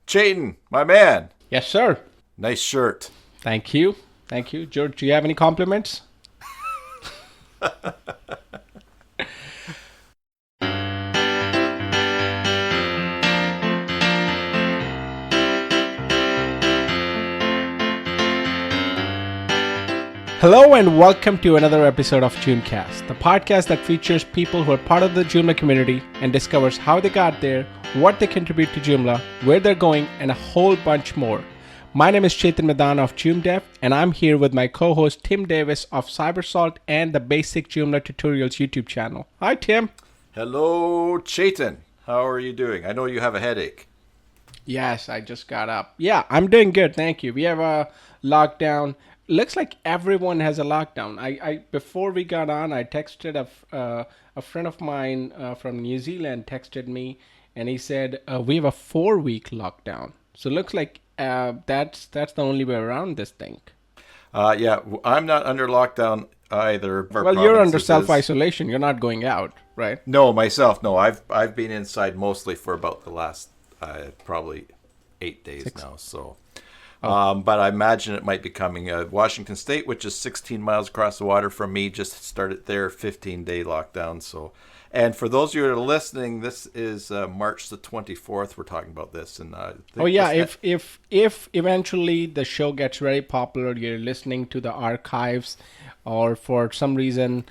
Chayton, my man. Yes, sir. Nice shirt. Thank you. Thank you. George, do you have any compliments? Hello and welcome to another episode of JoomCast, the podcast that features people who are part of the Joomla community and discovers how they got there, what they contribute to Joomla, where they're going, and a whole bunch more. My name is Chetan Madana of JoomDev, and I'm here with my co-host Tim Davis of Cybersalt and the Basic Joomla Tutorials YouTube channel. Hi, Tim. Hello, Chayton. How are you doing? I know you have a headache. Yes, I just got up. Yeah, I'm doing good, thank you. We have a lockdown. Looks like everyone has a lockdown. I before we got on, I texted a friend of mine from New Zealand texted me, and he said we have a 4-week lockdown. So it looks like that's the only way around this thing. Yeah, I'm not under lockdown either. Well, you're under self-isolation. You're not going out, right? No, myself. No, I've been inside mostly for about the last probably 8 days now. So. But I imagine it might be coming. Washington State, which is 16 miles across the water from me, just started their 15-day lockdown. So, and for those of you who are listening, this is March the 24th. We're talking about this. And if eventually the show gets very popular, you're listening to the archives, or for some reason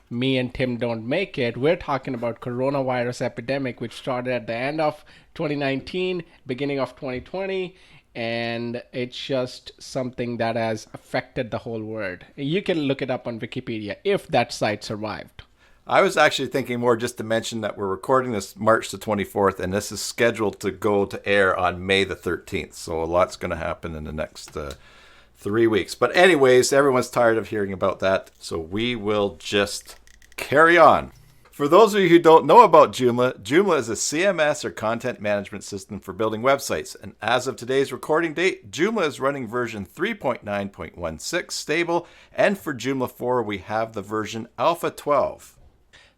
me and Tim don't make it, we're talking about coronavirus epidemic, which started at the end of 2019, beginning of 2020. And it's just something that has affected the whole world. You can look it up on Wikipedia if that site survived. I was actually thinking more just to mention that we're recording this March the 24th, and this is scheduled to go to air on May the 13th. So a lot's going to happen in the next 3 weeks. But anyways, everyone's tired of hearing about that. So we will just carry on. For those of you who don't know about Joomla, Joomla is a CMS or content management system for building websites. And as of today's recording date, Joomla is running version 3.9.16 stable. And for Joomla 4, we have the version Alpha 12.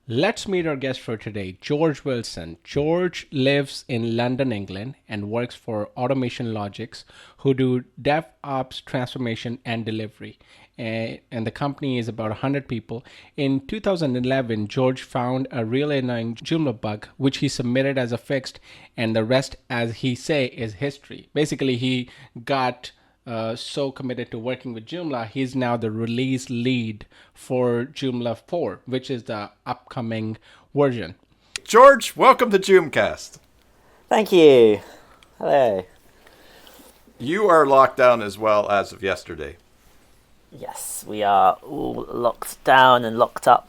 Let's meet our guest for today, George Wilson. George lives in London, England, and works for Automation Logics, who do DevOps transformation and delivery. And the company is about 100 people. In 2011, George found a really annoying Joomla bug, which he submitted as a fixed, and the rest, as he say, is history. Basically, he got so committed to working with Joomla, he's now the release lead for Joomla 4, which is the upcoming version. George, welcome to JoomCast. Thank you. Hello. You are locked down as well as of yesterday. Yes, we are all locked down and locked up.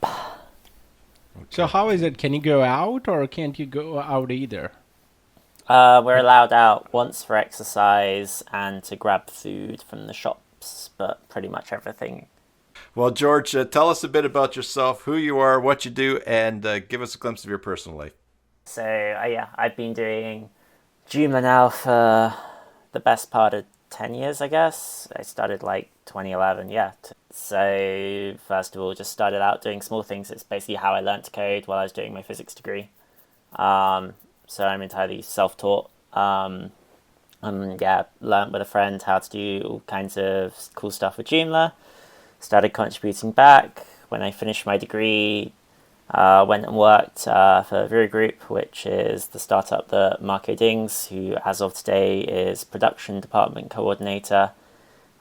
Okay. So how is it? Can you go out or can't you go out either? We're allowed out once for exercise and to grab food from the shops, but pretty much everything. Well, George, tell us a bit about yourself, who you are, what you do, and give us a glimpse of your personal life. So, I've been doing Joomla now for the best part of 10 years, I guess. I started 2011, yeah. So, first of all, just started out doing small things. It's basically how I learned to code while I was doing my physics degree. So I'm entirely self-taught. Learned with a friend how to do all kinds of cool stuff with Joomla. Started contributing back. When I finished my degree, went and worked for Vero Group, which is the startup that Marco Dings, who as of today is production department coordinator.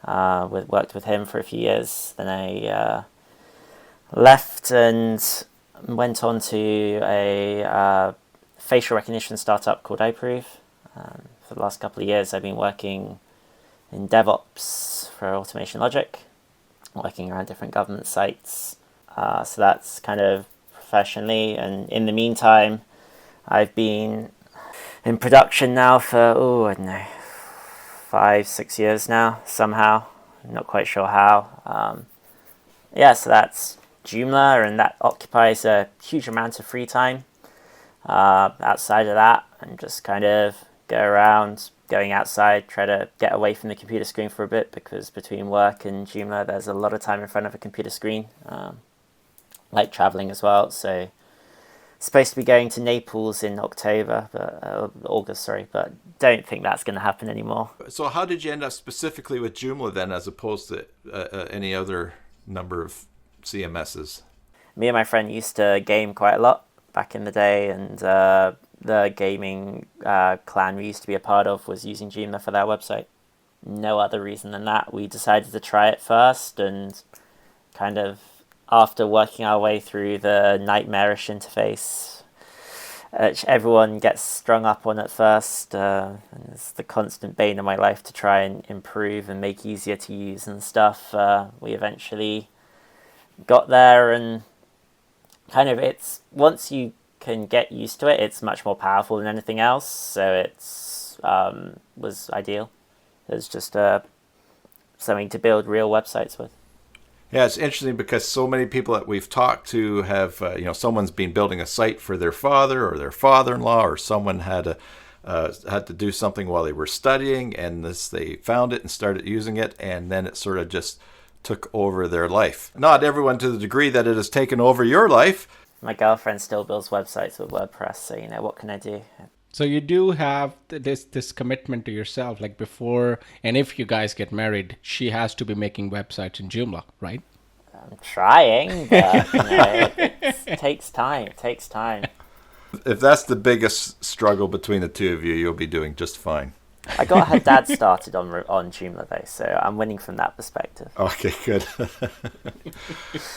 Worked with him for a few years. Then I left and went on to a facial recognition startup called iProve. For the last couple of years, I've been working in DevOps for Automation Logic, working around different government sites. So that's kind of professionally. And in the meantime, I've been in production now for, 5-6 years now, somehow. I'm not quite sure how. So that's Joomla, and that occupies a huge amount of free time. Outside of that, I'm just kind of go around, going outside, try to get away from the computer screen for a bit, because between work and Joomla, there's a lot of time in front of a computer screen, like traveling as well. So Supposed to be going to Naples in October, but August, sorry, but don't think that's going to happen anymore. So how did you end up specifically with Joomla then, as opposed to any other number of CMSs? Me and my friend used to game quite a lot back in the day, and the gaming clan we used to be a part of was using Joomla for their website. No other reason than that. We decided to try it first, and kind of after working our way through the nightmarish interface, which everyone gets strung up on at first, and it's the constant bane of my life to try and improve and make easier to use and stuff. We eventually got there, and kind of it's once you can get used to it, it's much more powerful than anything else. So it's was ideal. It's just something to build real websites with. Yeah, it's interesting because so many people that we've talked to have, someone's been building a site for their father or their father-in-law, or someone had to do something while they were studying, and they found it and started using it, and then it sort of just took over their life. Not everyone to the degree that it has taken over your life. My girlfriend still builds websites with WordPress, so what can I do? So you do have this commitment to yourself, like before, and if you guys get married, she has to be making websites in Joomla, right? I'm trying, but it takes time. It takes time. If that's the biggest struggle between the two of you, you'll be doing just fine. I got her dad started on Joomla though, so I'm winning from that perspective. Okay, good.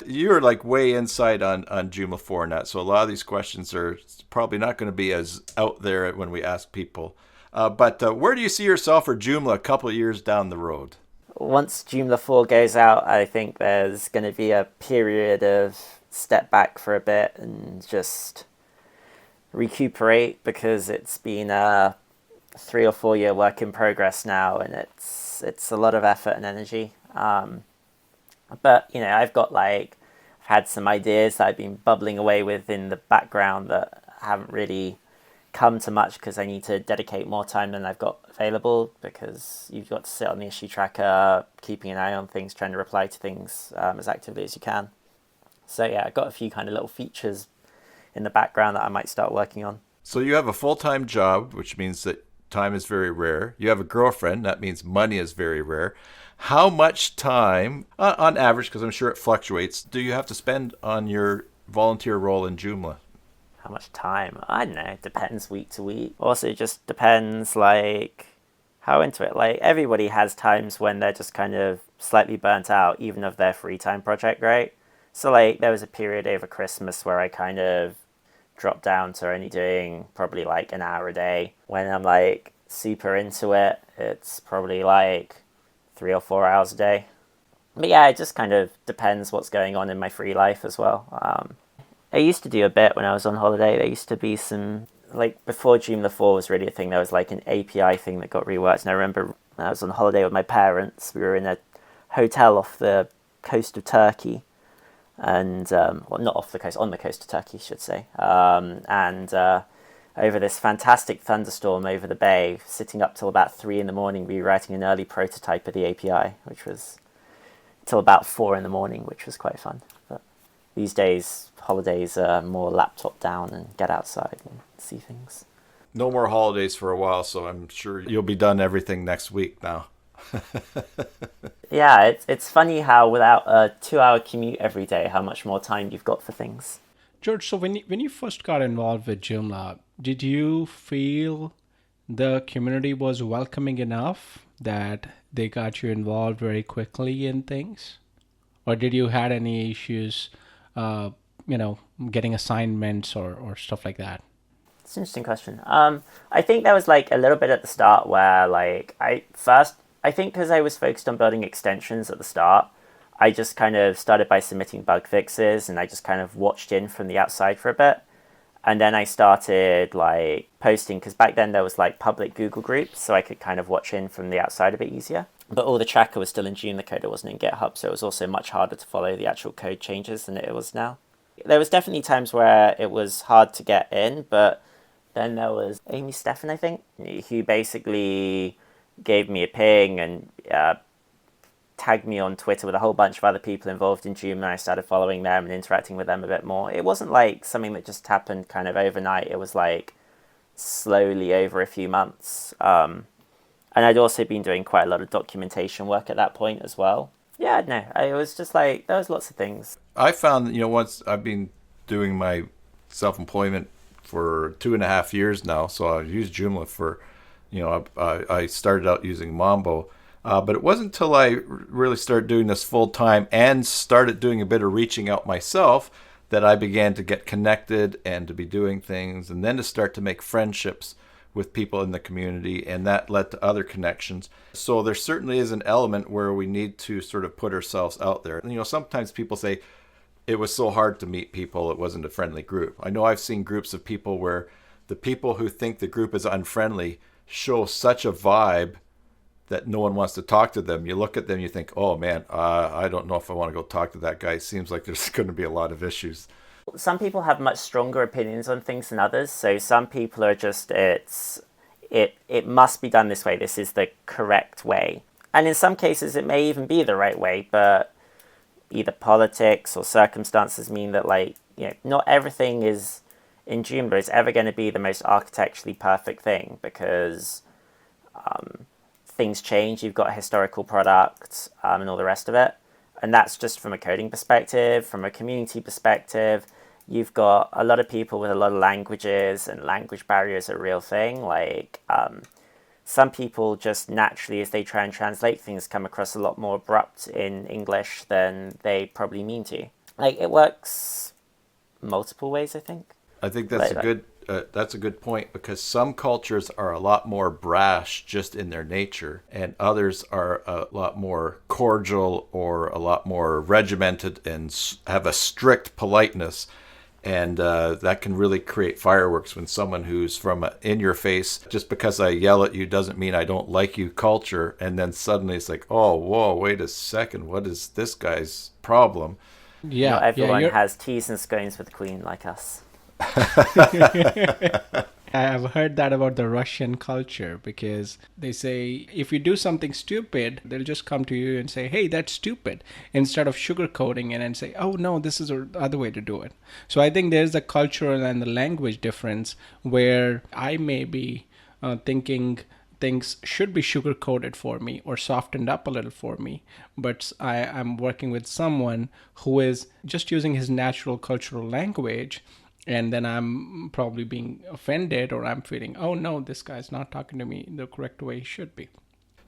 You're like way inside on Joomla 4 now, so a lot of these questions are probably not going to be as out there when we ask people. But where do you see yourself for Joomla a couple of years down the road? Once Joomla 4 goes out, I think there's going to be a period of step back for a bit and just recuperate, because it's been a 3 or 4 year work in progress now, and it's a lot of effort and energy. But I've had some ideas that I've been bubbling away with in the background that haven't really come to much because I need to dedicate more time than I've got available, because you've got to sit on the issue tracker, keeping an eye on things, trying to reply to things as actively as you can. So yeah, I've got a few kind of little features in the background that I might start working on. So you have a full-time job, which means that time is very rare. You have a girlfriend, that means money is very rare. How much time, on average, because I'm sure it fluctuates, do you have to spend on your volunteer role in Joomla? How much time? I don't know. It depends week to week. Also, it just depends, how into it. Everybody has times when they're just kind of slightly burnt out, even of their free time project, right? So, there was a period over Christmas where I kind of dropped down to only doing probably an hour a day. When I'm super into it, it's probably 3 or 4 hours a day. But yeah, it just kind of depends what's going on in my free life as well. I used to do a bit when I was on holiday. There used to be some, before Joomla 4 was really a thing, there was an API thing that got reworked. And I remember when I was on holiday with my parents, we were in a hotel off the coast of Turkey. And, not off the coast, on the coast of Turkey, I should say. And over this fantastic thunderstorm over the bay, sitting up till about 3 a.m, we were writing an early prototype of the API, which was till about 4 a.m, which was quite fun. But these days, holidays are more laptop down and get outside and see things. No more holidays for a while, so I'm sure you'll be done everything next week now. Yeah, it's funny how without a 2-hour commute every day, how much more time you've got for things. George, so when you first got involved with Joomla, did you feel the community was welcoming enough that they got you involved very quickly in things? Or did you had any issues, getting assignments or stuff like that? It's an interesting question. I think there was a little bit at the start where I think because I was focused on building extensions at the start, I just kind of started by submitting bug fixes, and I just kind of watched in from the outside for a bit. And then I started posting, because back then there was public Google groups, so I could kind of watch in from the outside a bit easier. But all the tracker was still in Joomla code, it wasn't in GitHub, so it was also much harder to follow the actual code changes than it was now. There was definitely times where it was hard to get in, but then there was Amy Stefan, I think, who basically gave me a ping and tagged me on Twitter with a whole bunch of other people involved in Joomla, and I started following them and interacting with them a bit more. It wasn't like something that just happened kind of overnight. It was like slowly over a few months. And I'd also been doing quite a lot of documentation work at that point as well. Yeah, no, it was just like, there was lots of things. I found that, once I've been doing my self-employment for 2.5 years now, so I use Joomla for, I started out using Mambo, but it wasn't until I really started doing this full time and started doing a bit of reaching out myself that I began to get connected and to be doing things, and then to start to make friendships with people in the community, and that led to other connections. So there certainly is an element where we need to sort of put ourselves out there. Sometimes people say it was so hard to meet people, it wasn't a friendly group. I know I've seen groups of people where the people who think the group is unfriendly show such a vibe that no one wants to talk to them. You look at them, you think, oh man, I don't know if I want to go talk to that guy. It seems like there's going to be a lot of issues. Some people have much stronger opinions on things than others. So some people are just, it must be done this way. This is the correct way. And in some cases, it may even be the right way, but either politics or circumstances mean that, not everything is in Joomla is ever going to be the most architecturally perfect thing, because things change. You've got a historical product and all the rest of it. And that's just from a coding perspective. From a community perspective, you've got a lot of people with a lot of languages, and language barriers are a real thing. Some people just naturally, as they try and translate things, come across a lot more abrupt in English than they probably mean to. It works multiple ways, I think. I think that's that's a good point, because some cultures are a lot more brash just in their nature, and others are a lot more cordial or a lot more regimented and have a strict politeness. And that can really create fireworks when someone who's from in your face, just because I yell at you doesn't mean I don't like you culture. And then suddenly it's like, oh, whoa, wait a second. What is this guy's problem? Yeah, Not everyone has teas and scones with the Queen like us. I've heard that about the Russian culture, because they say if you do something stupid, they'll just come to you and say, hey, that's stupid, instead of sugarcoating it and say, oh, no, this is the other way to do it. So I think there's the cultural and the language difference, where I may be thinking things should be sugar-coated for me or softened up a little for me, but I'm working with someone who is just using his natural cultural language, and then I'm probably being offended, or I'm feeling, oh no, this guy's not talking to me the correct way he should be.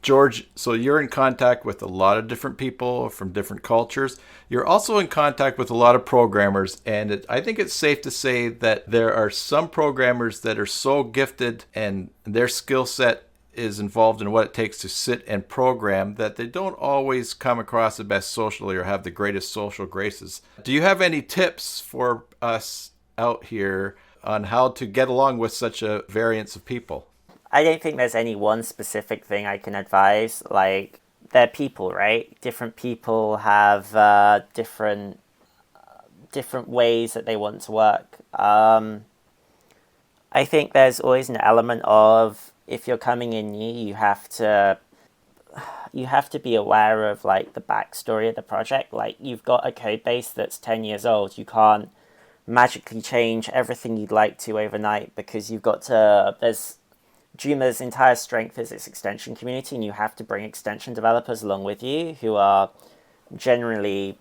George, so you're in contact with a lot of different people from different cultures. You're also in contact with a lot of programmers, and I think it's safe to say that there are some programmers that are so gifted and their skill set is involved in what it takes to sit and program that they don't always come across the best socially or have the greatest social graces. Do you have any tips for us out here on how to get along with such a variance of people? I don't think there's any one specific thing I can advise. They're people, right? Different people have different ways that they want to work. I think there's always an element of, if you're coming in new, you have to be aware of the backstory of the project. You've got a code base that's 10 years old. You can't magically change everything you'd like to overnight, because Joomla's entire strength is its extension community, and you have to bring extension developers along with you, who are generally,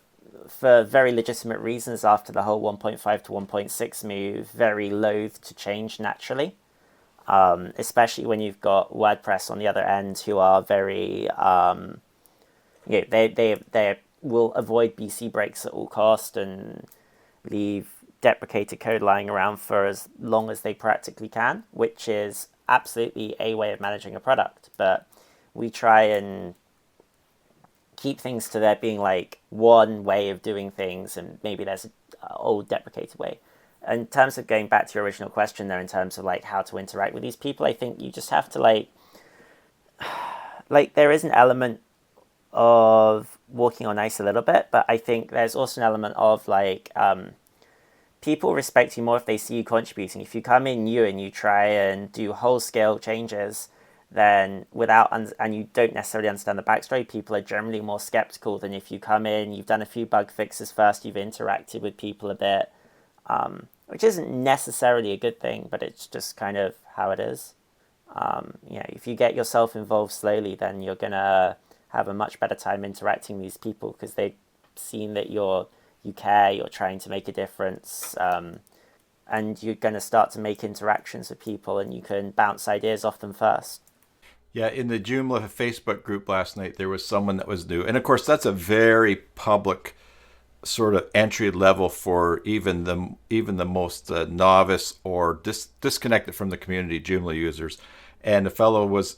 for very legitimate reasons after the whole 1.5 to 1.6 move, very loath to change naturally. Especially when you've got WordPress on the other end, who are very, they will avoid BC breaks at all cost and leave deprecated code lying around for as long as they practically can, which is absolutely a way of managing a product. But we try and keep things to there being one way of doing things, and maybe there's an old deprecated way. In terms of going back to your original question there, in terms of how to interact with these people, I think you just have to there is an element of walking on ice a little bit, but I think there's also an element of people respect you more if they see you contributing. If you come in new and you try and do whole scale changes, then and you don't necessarily understand the backstory, people are generally more skeptical than if you come in, you've done a few bug fixes first, you've interacted with people a bit, which isn't necessarily a good thing, but it's just kind of how it is. If you get yourself involved slowly, then you're gonna have a much better time interacting with these people because they've seen that you care, you're trying to make a difference, and you're going to start to make interactions with people, and you can bounce ideas off them first. Yeah, in the Joomla Facebook group last night, there was someone that was new. And of course, that's a very public sort of entry level for even the most novice or disconnected from the community Joomla users. And the fellow was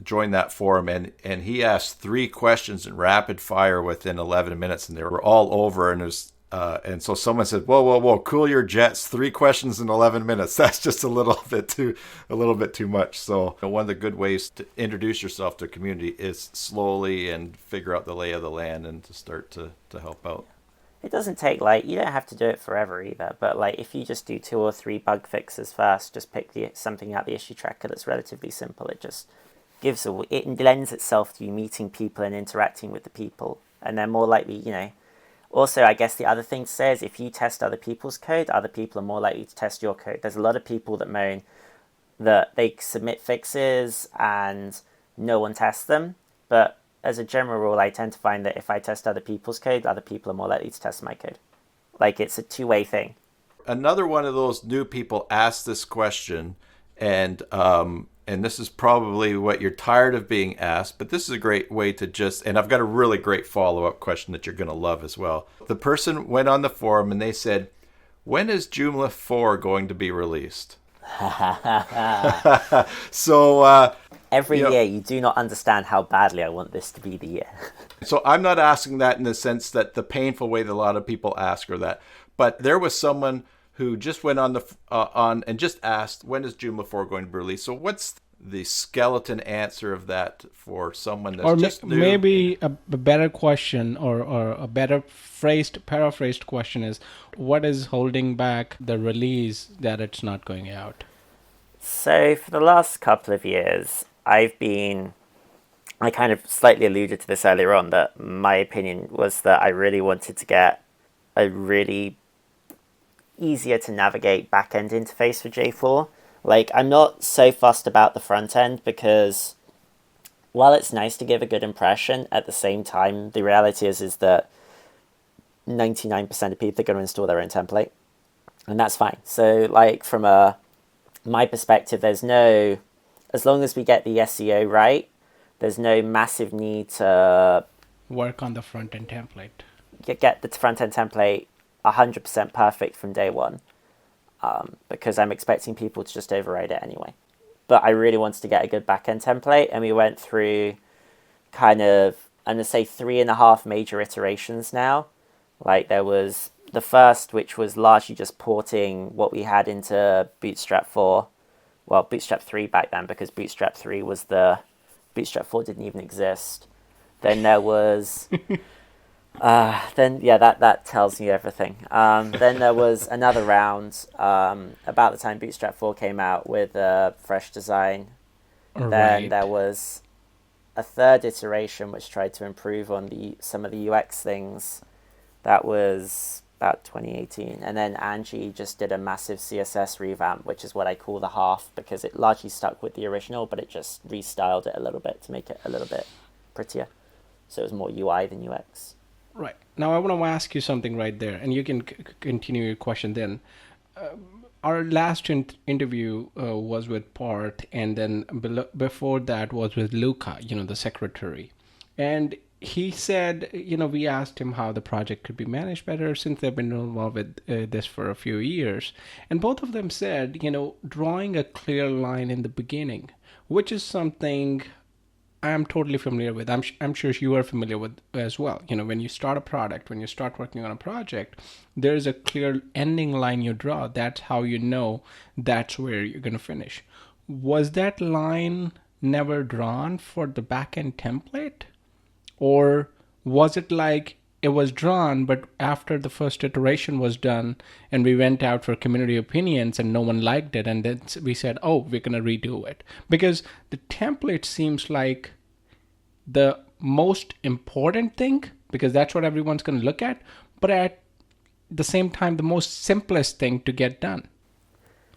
joined that forum, and he asked 3 questions in rapid fire within 11 minutes, and they were all over. And it was and so someone said, "Whoa, cool your jets! 3 questions in 11 minutes. That's just a little bit too much." So one of the good ways to introduce yourself to a community is slowly and figure out the lay of the land and to start to help out. It doesn't take you don't have to do it forever either, but if you just do 2 or 3 bug fixes first, just pick something out the issue tracker that's relatively simple. It just it lends itself to you meeting people and interacting with the people, and they're more likely, Also, I guess the other thing to say is if you test other people's code, other people are more likely to test your code. There's a lot of people that moan that they submit fixes and no one tests them, but as a general rule, I tend to find that if I test other people's code, other people are more likely to test my code. It's a two-way thing. Another one of those new people asked this question, and this is probably what you're tired of being asked, but this is a great way to and I've got a really great follow-up question that you're going to love as well. The person went on the forum and they said, "When is Joomla 4 going to be released?" So every year you do not understand how badly I want this to be the year. So I'm not asking that in the sense that the painful way that a lot of people ask or that, but there was someone who just went on and just asked, when is Joomla 4 going to be released? So what's the skeleton answer of that for someone that's just new? Maybe a better question or a better paraphrased question is, what is holding back the release that it's not going out? So for the last couple of years, I kind of slightly alluded to this earlier on, that my opinion was that I really wanted to get a really easier to navigate back-end interface for J4. I'm not so fussed about the front end because while it's nice to give a good impression, at the same time, the reality is that 99% of people are going to install their own template, and that's fine. So from my perspective, as long as we get the SEO right, there's no massive need to work on the front-end template. Get the front-end template 100% perfect from day one, because I'm expecting people to just override it anyway. But I really wanted to get a good back-end template, and we went through I'm going to say 3.5 major iterations now. There was the first, which was largely just porting what we had into Bootstrap 4. Well, Bootstrap 3 back then, because Bootstrap 3 was Bootstrap 4 didn't even exist. Then there was... that tells you everything. Then there was another round about the time Bootstrap 4 came out with a fresh design. Right. Then there was a third iteration which tried to improve on some of the UX things. That was about 2018. And then Angie just did a massive CSS revamp, which is what I call the half, because it largely stuck with the original, but it just restyled it a little bit to make it a little bit prettier. So it was more UI than UX. Right. Now I want to ask you something right there, and you can continue your question then. Our last interview was with Part, and then before that was with Luca, the secretary. And he said, we asked him how the project could be managed better since they've been involved with this for a few years. And both of them said, drawing a clear line in the beginning, which is something I'm totally familiar with. I'm sure you are familiar with as well. When you start a product, when you start working on a project, there's a clear ending line you draw. That's how you know that's where you're going to finish. Was that line never drawn for the backend template? Or was it it was drawn, but after the first iteration was done and we went out for community opinions and no one liked it, and then we said, oh, we're going to redo it. Because the template seems like the most important thing, because that's what everyone's going to look at, but at the same time, the most simplest thing to get done.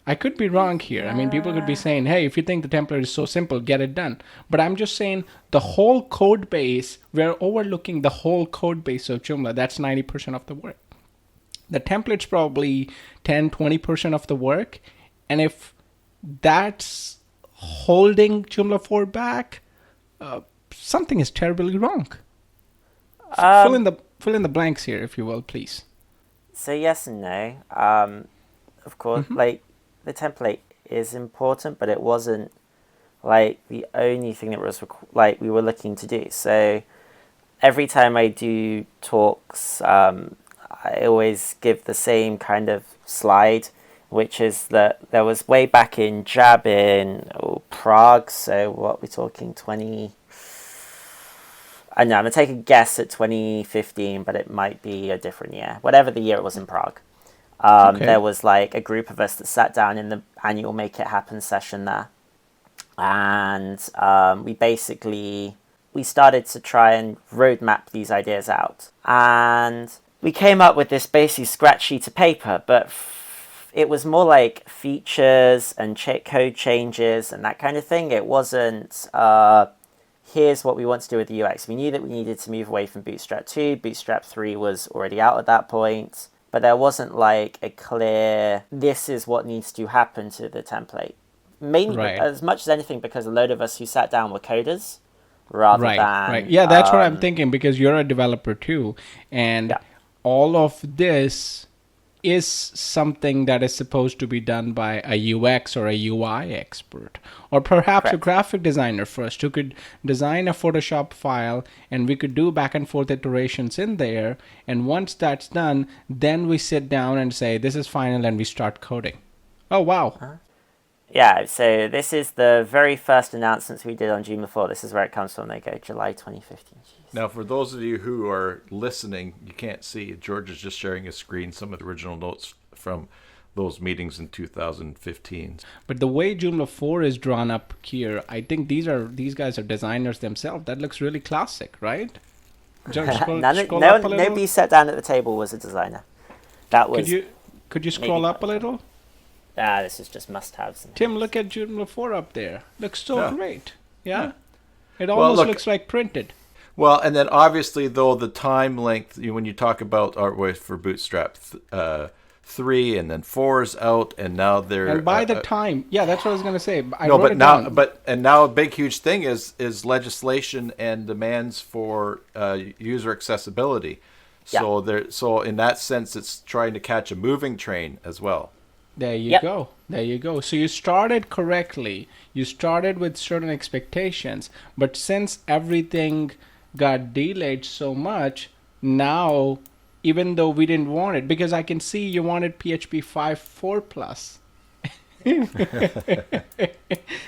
I could be wrong here. I mean, people could be saying, hey, if you think the template is so simple, get it done. But I'm just saying the whole code base, we're overlooking the whole code base of Joomla. That's 90% of the work. The template's probably 10, 20% of the work. And if that's holding Joomla 4 back, something is terribly wrong. Fill in the blanks here, if you will, please. So yes and no. Of course, like the template is important, but it wasn't like the only thing that was like we were looking to do. So every time I do talks, I always give the same kind of slide, which is that there was way back in Jab in Prague. So what we're talking 20. I know I'm gonna take a guess at 2015, but it might be a different year. Whatever the year it was in Prague. There was like a group of us that sat down in the annual Make It Happen session there. And we started to try and roadmap these ideas out. And we came up with this basically scratch sheet of paper, but it was more like features and code changes and that kind of thing. It wasn't, here's what we want to do with the UX. We knew that we needed to move away from Bootstrap 2. Bootstrap 3 was already out at that point. But there wasn't like a clear, this is what needs to happen to the template. Mainly, as much as anything, because a load of us who sat down were coders rather than... Right. Yeah, that's what I'm thinking, because you're a developer too. And all of this is something that is supposed to be done by a UX or a UI expert, or perhaps a graphic designer first, who could design a Photoshop file and we could do back and forth iterations in there. And once that's done, then we sit down and say, this is final, and we start coding. Oh, wow. Yeah, so this is the very first announcements we did on Joomla 4. This is where it comes from. They go July 2015. Jeez. Now, for those of you who are listening, you can't see. George is just sharing his screen, some of the original notes from those meetings in 2015. But the way Joomla 4 is drawn up here, I think these guys are designers themselves. That looks really classic, right? Nobody sat down at the table was a designer. That was. Could you scroll up a little? This is just must-haves. Tim, look at Joomla 4 up there. Looks so great. Yeah? It almost looks like printed. Well, and then obviously, though, the time length, when you talk about artwork for Bootstrap 3 and then 4 is out, and now they're... And by the time... Yeah, that's what I was going to say. Now a big, huge thing is legislation and demands for user accessibility. So in that sense, it's trying to catch a moving train as well. There you go. There you go. So you started correctly. You started with certain expectations. But since everything got delayed so much, now, even though we didn't want it, because I can see you wanted PHP 5.4 plus.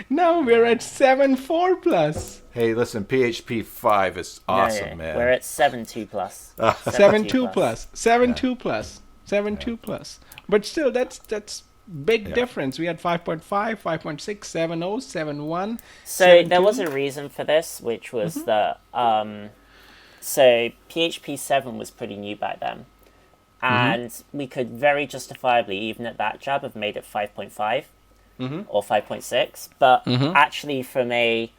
Now we're at 7.4 plus. Hey, listen, PHP 5 is awesome, man. We're at 7.2 plus. 7.2 plus. 7.2 plus. 7.2 plus. But still, that's big difference. We had 5.5, 5.6, 7.0, 7.1. So 7.2. There was a reason for this, which was that so PHP 7 was pretty new back then. And we could very justifiably, even at that job, have made it 5.5 or 5.6. But actually, from a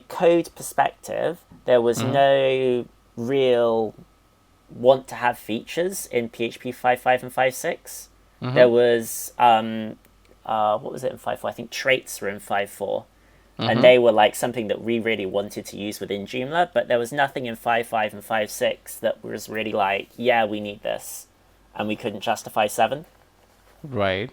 code perspective, there was no real want to have features in PHP 5.5 and 5.6. There was what was it in 5.4? I think traits were in 5.4, and they were like something that we really wanted to use within Joomla. But there was nothing in 5.5 and 5.6 that was really like, yeah, we need this, and we couldn't justify 7. Right.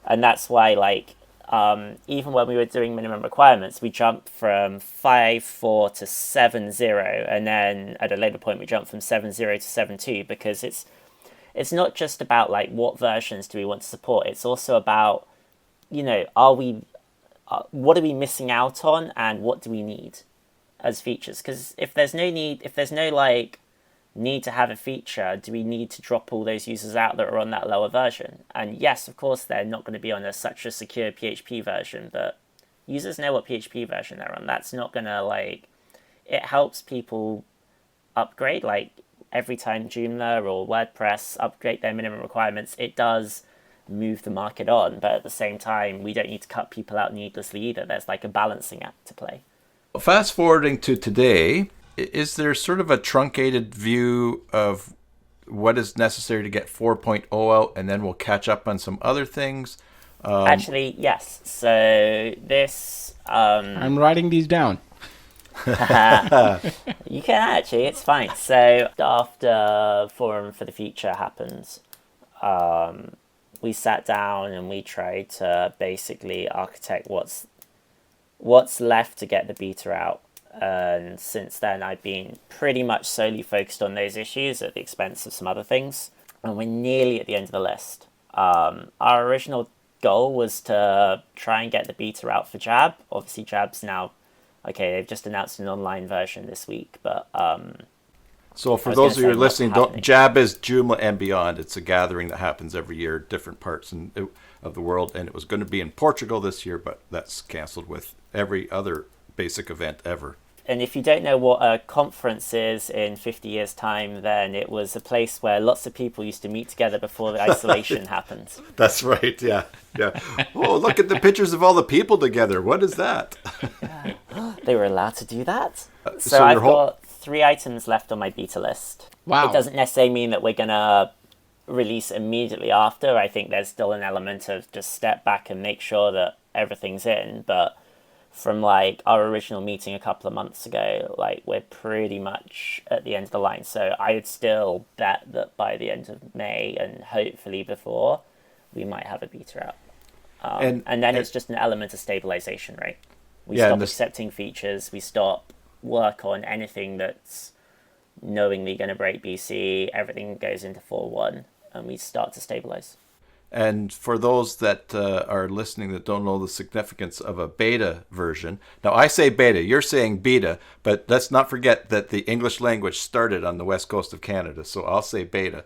And that's why, like, even when we were doing minimum requirements, we jumped from 5.4 to 7.0, and then at a later point we jumped from 7.0 to 7.2, because it's not just about like what versions do we want to support. It's also about, what are we missing out on, and what do we need as features? Because if there's no need to have a feature, do we need to drop all those users out that are on that lower version? And yes, of course, they're not going to be on such a secure PHP version, but users know what PHP version they're on. That's not going to, like, it helps people upgrade. Like, every time Joomla or WordPress upgrade their minimum requirements, it does move the market on. But at the same time, we don't need to cut people out needlessly either. There's like a balancing act to play. Fast forwarding to today, is there sort of a truncated view of what is necessary to get 4.0 out, and then we'll catch up on some other things? Actually, yes. So this... I'm writing these down. You can actually, it's fine. So after Forum for the Future happens, we sat down and we tried to basically architect what's left to get the beta out. And since then, I've been pretty much solely focused on those issues at the expense of some other things. And we're nearly at the end of the list. Our original goal was to try and get the beta out for Jab. Obviously, Jab's now, okay, they've just announced an online version this week, but... So for those of you who are listening, Jab is Joomla and Beyond. It's a gathering that happens every year, different parts of the world, and it was going to be in Portugal this year, but that's canceled with every other basic event ever. And if you don't know what a conference is in 50 years' time, then it was a place where lots of people used to meet together before the isolation happened. That's right, yeah. Oh, look at the pictures of all the people together. What is that? They were allowed to do that? So so I've got 3 items left on my beta list. Wow. It doesn't necessarily mean that we're going to release immediately after. I think there's still an element of just step back and make sure that everything's in, but... From like our original meeting a couple of months ago, like we're pretty much at the end of the line. So I would still bet that by the end of May and hopefully before, we might have a beta out. And then it's just an element of stabilization, right? We stop accepting features. We stop work on anything that's knowingly going to break BC. Everything goes into 4.1 and we start to stabilize. And for those that are listening that don't know the significance of a beta version, now I say beta, you're saying beta, but let's not forget that the English language started on the west coast of Canada, so I'll say beta,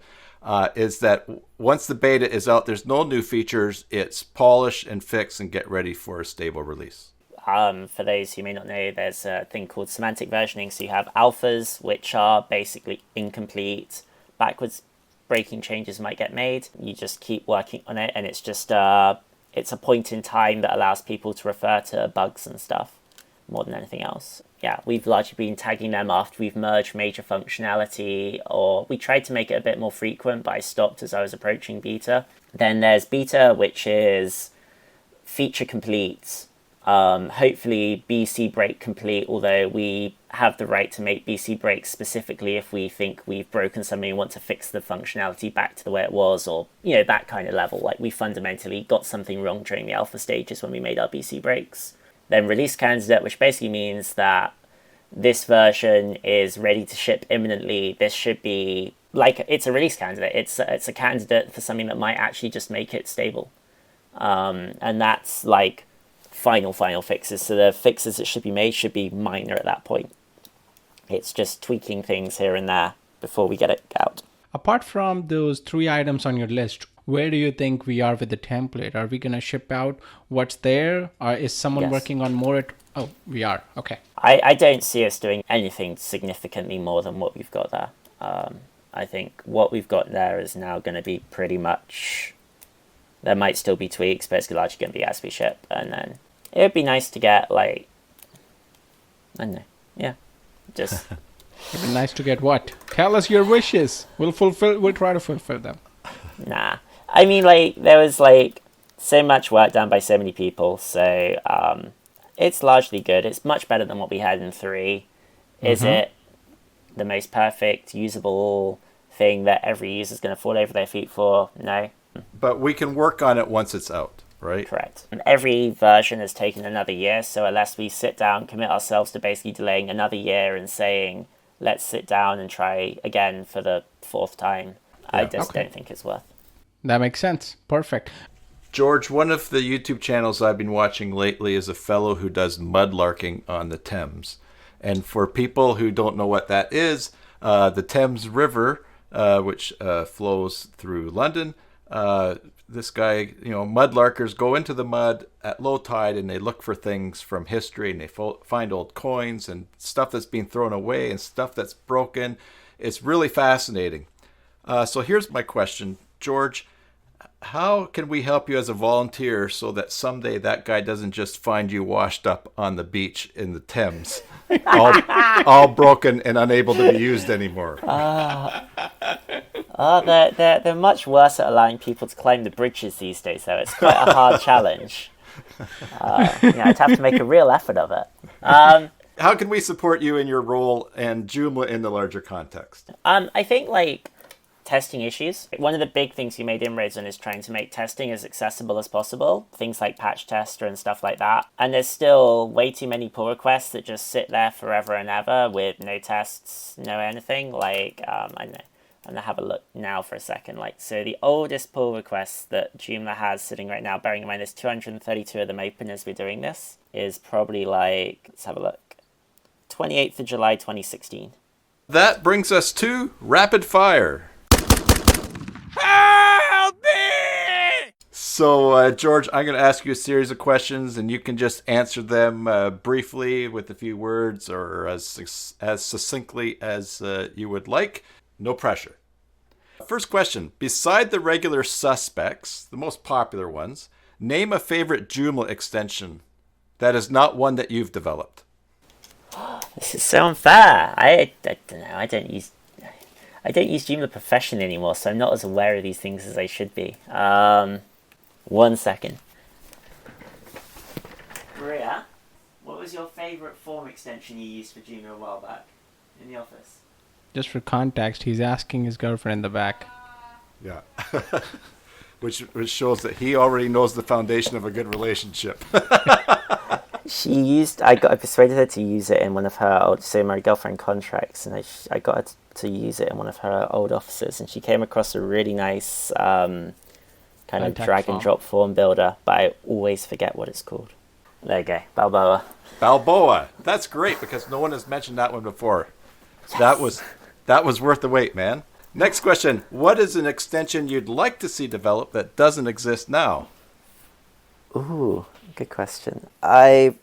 is that once the beta is out, there's no new features, it's polish and fix and get ready for a stable release. For those who may not know, there's a thing called semantic versioning, so you have alphas, which are basically incomplete, backwards breaking changes might get made. You just keep working on it, and it's just it's a point in time that allows people to refer to bugs and stuff more than anything else. Yeah, we've largely been tagging them after we've merged major functionality, or we tried to make it a bit more frequent, but I stopped as I was approaching beta. Then there's beta, which is feature complete, hopefully BC break complete, although we have the right to make BC breaks specifically if we think we've broken something and want to fix the functionality back to the way it was, or, you know, that kind of level. Like, we fundamentally got something wrong during the alpha stages when we made our BC breaks. Then release candidate, which basically means that this version is ready to ship imminently. This should be, like, it's a release candidate. It's a candidate for something that might actually just make it stable. And that's, like, final fixes. So the fixes that should be made should be minor at that point. It's just tweaking things here and there before we get it out. Apart from those 3 items on your list, where do you think we are with the template? Are we going to ship out what's there? Or is someone working on more? Oh, we are. Okay. I don't see us doing anything significantly more than what we've got there. I think what we've got there is now going to be pretty much... There might still be tweaks, but it's largely going to be as we ship. And then it would be nice to get, like... I don't know. Yeah. Just... It'd be nice to get what? Tell us your wishes. We'll try to fulfill them. Nah. I mean, like, there was, like, so much work done by so many people, so it's largely good. It's much better than what we had in 3. Is it the most perfect, usable thing that every user is going to fall over their feet for? No. But we can work on it once it's out, right? Correct. And every version has taken another year, so unless we sit down, commit ourselves to basically delaying another year and saying, let's sit down and try again for the 4th time, I just don't think it's worth. That makes sense. Perfect. George, one of the YouTube channels I've been watching lately is a fellow who does mudlarking on the Thames. And for people who don't know what that is, the Thames River, which flows through London. This guy, mudlarkers go into the mud at low tide and they look for things from history, and they find old coins and stuff that's been thrown away and stuff that's broken. It's really fascinating. So here's my question, George. How can we help you as a volunteer so that someday that guy doesn't just find you washed up on the beach in the Thames, all broken and unable to be used anymore? They're much worse at allowing people to climb the bridges these days, though. It's quite a hard challenge. I'd have to make a real effort of it. How can we support you in your role and Joomla in the larger context? I think, testing issues. One of the big things we made inroads on is trying to make testing as accessible as possible. Things like Patch Tester and stuff like that. And there's still way too many pull requests that just sit there forever and ever with no tests, no anything. I don't know. I'm going to have a look now for a second. So the oldest pull request that Joomla has sitting right now, bearing in mind there's 232 of them open as we're doing this, is probably let's have a look, 28th of July 2016. That brings us to Rapid Fire. Help me! So, George, I'm going to ask you a series of questions, and you can just answer them briefly with a few words or as succinctly as you would like. No pressure. First question. Beside the regular suspects, the most popular ones, name a favorite Joomla extension that is not one that you've developed. This is so unfair. I don't know. I don't use Joomla professionally anymore, so I'm not as aware of these things as I should be. 1 second. Maria, what was your favorite form extension you used for Joomla a while back in the office? Just for context, he's asking his girlfriend in the back. Yeah. which shows that he already knows the foundation of a good relationship. I persuaded her to use it in one of her my girlfriend contracts, and I got her to use it in one of her old offices, and she came across a really nice kind of drag and drop form builder, but I always forget what it's called. There you go, Balboa. Balboa. That's great because no one has mentioned that one before. Yes. That was worth the wait, man. Next question. What is an extension you'd like to see developed that doesn't exist now? Ooh, good question. I've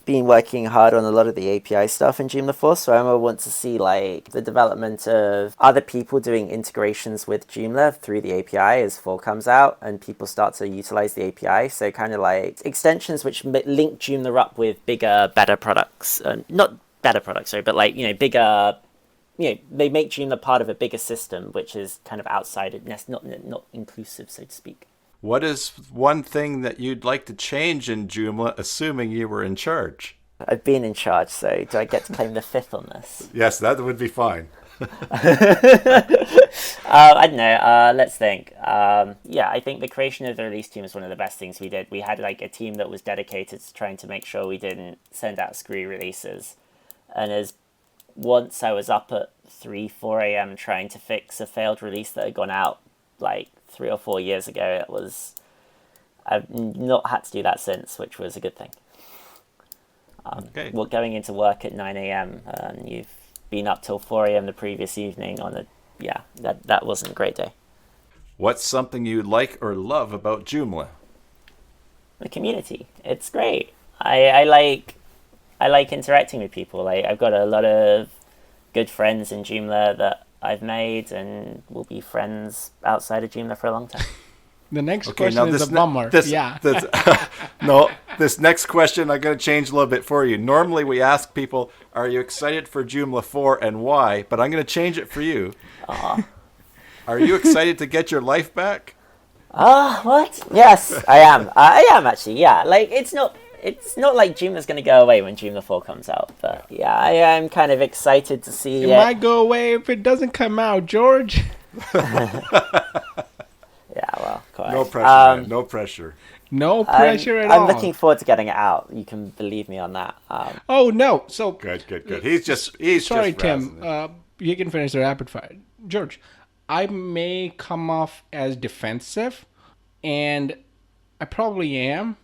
been working hard on a lot of the API stuff in Joomla 4, so I want to see the development of other people doing integrations with Joomla through the API as 4 comes out and people start to utilize the API. So kind of extensions which link Joomla up with bigger, better products. Not better products, sorry, but bigger... they make Joomla part of a bigger system, which is kind of outside it, not inclusive, so to speak. What is one thing that you'd like to change in Joomla, assuming you were in charge? I've been in charge, so do I get to claim the 5th on this? Yes, that would be fine. I don't know. Let's think. I think the creation of the release team is one of the best things we did. We had a team that was dedicated to trying to make sure we didn't send out screwy releases. And once I was up at 4 a.m. trying to fix a failed release that had gone out 3 or 4 years ago. I've not had to do that since, which was a good thing. Okay. Well, going into work at 9 a.m. and you've been up till 4 a.m. the previous evening that wasn't a great day. What's something you like or love about Joomla? The community. It's great. I like interacting with people. I've got a lot of good friends in Joomla that I've made and will be friends outside of Joomla for a long time. The next question is a bummer. This next question I'm going to change a little bit for you. Normally we ask people, are you excited for Joomla 4 and why? But I'm going to change it for you. Are you excited to get your life back? What? Yes, I am. I am actually, yeah. It's not like Joomla's going to go away when Joomla 4 comes out, but yeah, I am kind of excited to see it. It might go away if it doesn't come out, George. Yeah, well, quite. No pressure, man. No pressure. No pressure at all. I'm looking forward to getting it out. You can believe me on that. Oh, no. So Good. He's sorry, just Tim. You can finish the rapid fire. George, I may come off as defensive, and I probably am.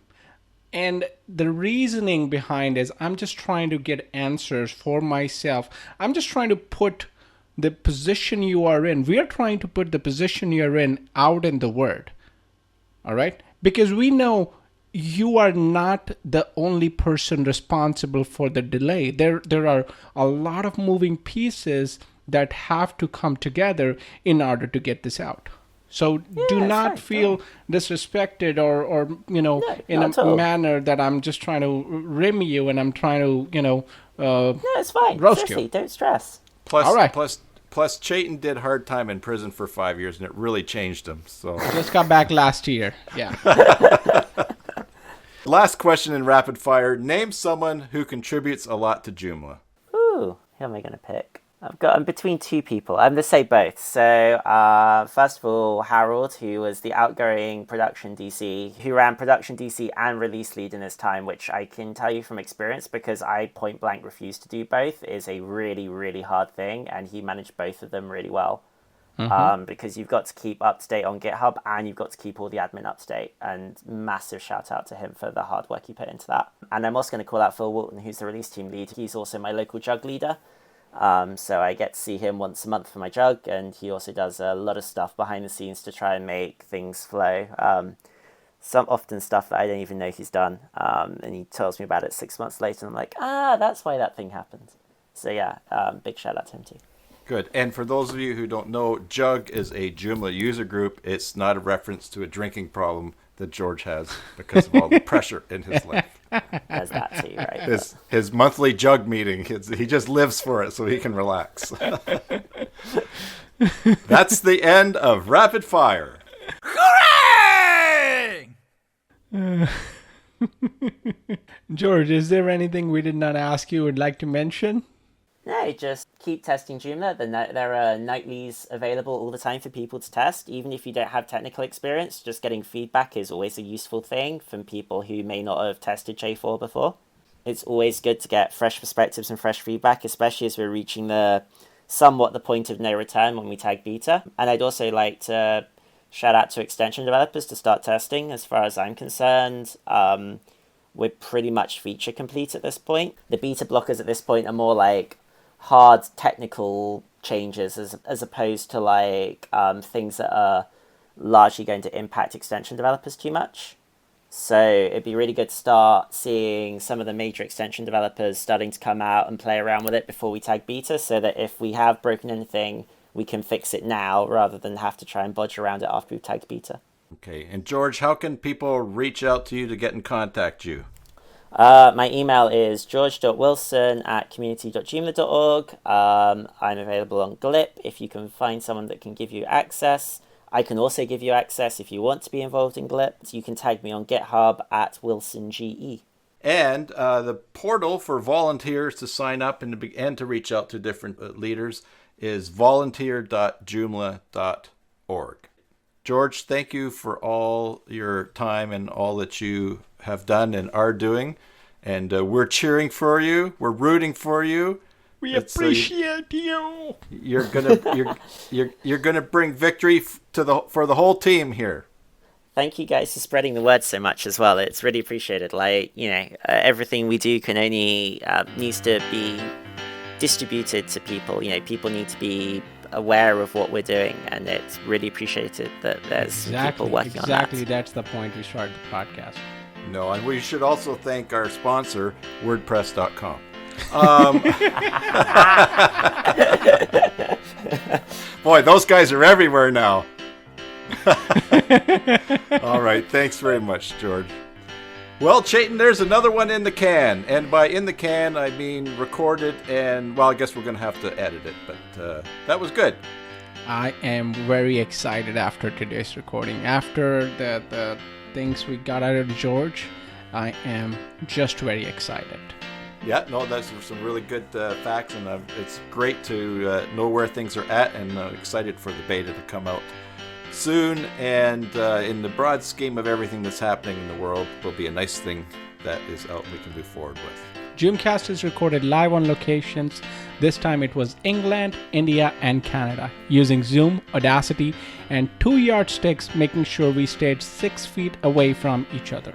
And the reasoning behind is I'm just trying to get answers for myself. I'm just trying to put the position you are in. We are trying to put the position you're in out in the word. All right? Because we know you are not the only person responsible for the delay. There are a lot of moving pieces that have to come together in order to get this out. So do it's not fine, feel disrespected or in not a at all. manner that I'm just trying to rim you and I'm trying to, No, it's fine. roast Seriously, you. don't stress. Plus, All right. plus, Chayton did hard time in prison for 5 years, and it really changed him. So, Just got back last year. Yeah. last question in rapid fire: name someone who contributes a lot to Joomla. Ooh, who am I going to pick? I'm between two people. I'm going to say both. So, first of all, Harold, who was the outgoing production DC, who ran production DC and release lead in his time, which I can tell you from experience because I point blank refused to do both, is a really, really hard thing. And he managed both of them really well. Because you've got to keep up to date on GitHub and you've got to keep all the admin up to date. And massive shout out to him for the hard work he put into that. And I'm also going to call out Phil Walton, who's the release team lead. He's also my local jug leader. So I get to see him once a month for my jug, and he also does a lot of stuff behind the scenes to try and make things flow. Some often stuff that I don't even know he's done, and he tells me about it 6 months later, and I'm like, that's why that thing happened. So yeah, big shout out to him too. Good. And for those of you who don't know, Jug is a Joomla user group. It's not a reference to a drinking problem that George has because of all the pressure in his life. There's that too, right? His monthly Jug meeting, he just lives for it so he can relax. That's the end of Rapid Fire. Hooray! George, is there anything we did not ask you would like to mention? No, just keep testing Joomla. There are nightlies available all the time for people to test. Even if you don't have technical experience, just getting feedback is always a useful thing from people who may not have tested J4 before. It's always good to get fresh perspectives and fresh feedback, especially as we're reaching the point of no return when we tag beta. And I'd also like to shout out to extension developers to start testing. As far as I'm concerned, we're pretty much feature complete at this point. The beta blockers at this point are more like hard technical changes as opposed to like things that are largely going to impact extension developers too much. So it'd be really good to start seeing some of the major extension developers starting to come out and play around with it before we tag beta, so that if we have broken anything, we can fix it now rather than have to try and bodge around it after we've tagged beta. Okay. And George, how can people reach out to you to get in contact you? My email is george.wilson@community.joomla.org. I'm available on Glip if you can find someone that can give you access. I can also give you access if you want to be involved in Glip. So you can tag me on GitHub @WilsonGE. And the portal for volunteers to sign up and to reach out to different leaders is volunteer.joomla.org. George, thank you for all your time and all that you have done and are doing. And we're cheering for you. We're rooting for you. We appreciate you. You're gonna bring victory for the whole team here. Thank you guys for spreading the word so much as well. It's really appreciated. Everything we do can only needs to be distributed to people. People need to be aware of what we're doing, and it's really appreciated that there's people working on that. Exactly, that's the point we started the podcast. No, and we should also thank our sponsor, WordPress.com. Boy, those guys are everywhere now. All right, thanks very much, George. Well, Chayton, there's another one in the can. And by in the can, I mean recorded and, well, I guess we're going to have to edit it, but that was good. I am very excited after today's recording. After the things we got out of George, I am just very excited. Yeah, no, that's some really good facts, and it's great to know where things are at, and excited for the beta to come out soon. And in the broad scheme of everything that's happening in the world, will be a nice thing that is out we can move forward with. JoomCast is recorded live on locations. This time it was England, India, and Canada, using Zoom, Audacity, and 2 yardsticks, making sure we stayed 6 feet away from each other.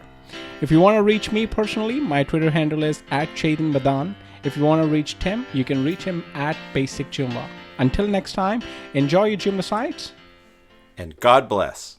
If you want to reach me personally, my Twitter handle is @ChaytonMadan. If you want to reach Tim, you can reach him @BasicJoomla. Until next time, enjoy your Joomla sites. And God bless.